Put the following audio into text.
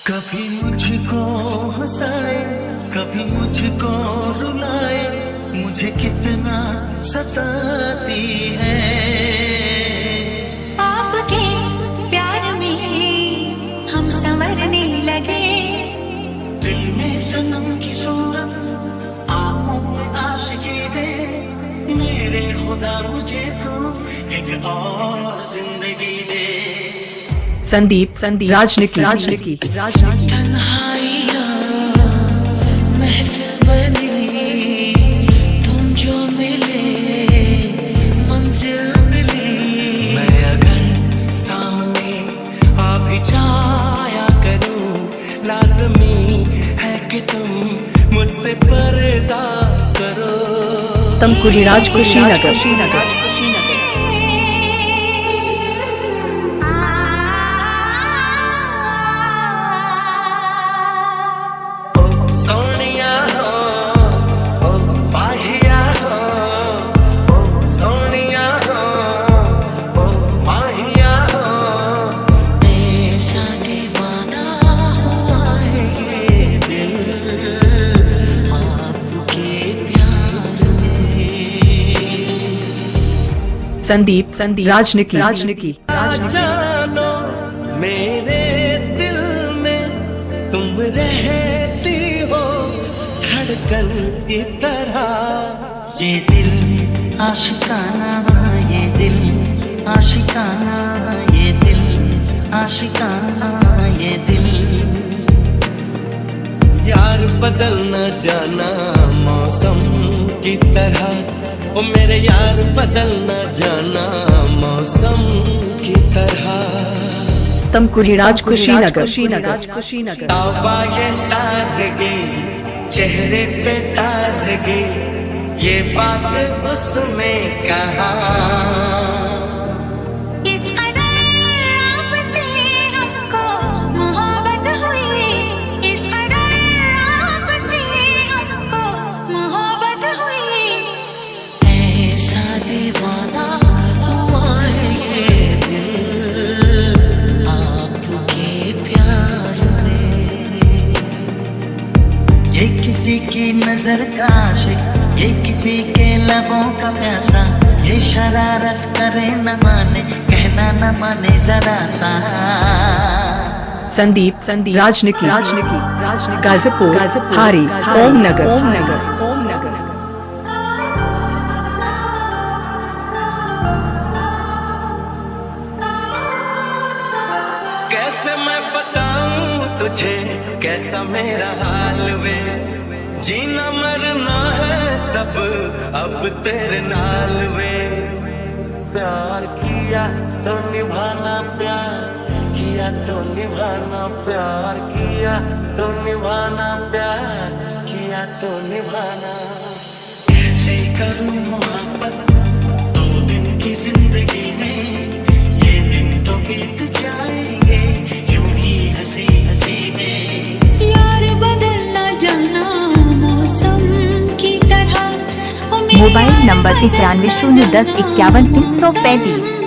कभी मुझको हंसाए, कभी मुझको रुलाए, मुझे कितना सताती है। आपके प्यार में हम संवरने लगे, दिल में सनम की सूरत, आँखों में आशिकी दे, मेरे खुदा मुझे तू एक और जिंदगी दे। संदीप राजनिकी तन्हाइयाँ महफिल बनी, तुम जो मिले मंजिल मिली। मैं अगर सामने आ भी जाया करूं, लाज़मी है कि तुम मुझसे पर्दा करो। तमकुहीराज कुशीनगर। सोनिया हो, ओ माहिया हो, ओ सोनिया हो, ओ माहिया हो। ऐसा दीवाना हुआ है ये दिल आपके प्यार में। संदीप राजनिकी जानो मेरे दिल में तुम रहती हो धड़कन की तरह। ये दिल आशिकाना, ये दिल आशिकाना, ये दिल आशिकाना, ये दिल। यार बदल न जाना मौसम की तरह, ओ मेरे यार बदल न जाना मौसम की तरह। तमकुहीराज कुशीनगर। तौबा ये सादगी, चेहरे पे ताजगी, ये बात उसमें कहाँ। इस कदर आपसे हमको मोहब्बत हुई, इस कदर आपसे हमको मोहब्बत हुई। ऐसा दीवाना हुआ है ये दिल आपके प्यार में। ये किसी की नजर का आशिक, ये किसी के लबों का प्यासा, ये शरारत करे न माने, कहना न माने जरा सा। संदीप राजनिकी गाजीपुर हारी ओम नगर। कैसे मैं बताऊं तुझे कैसा मेरा हाल वे, जीना मरना है सब अब तेरे नाल वे। प्यार किया तो निभाना, प्यार किया तो निभाना, प्यार किया तो निभाना, प्यार किया तो निभाना। कैसे करूं मोहब्बत दो दिन की जिंदगी में, ये दिन तो बीत जाएंगे यूं ही हंसी हंसी में। यार बदल न जाना मौसम की तरह। Mobile number 95 010 51 335।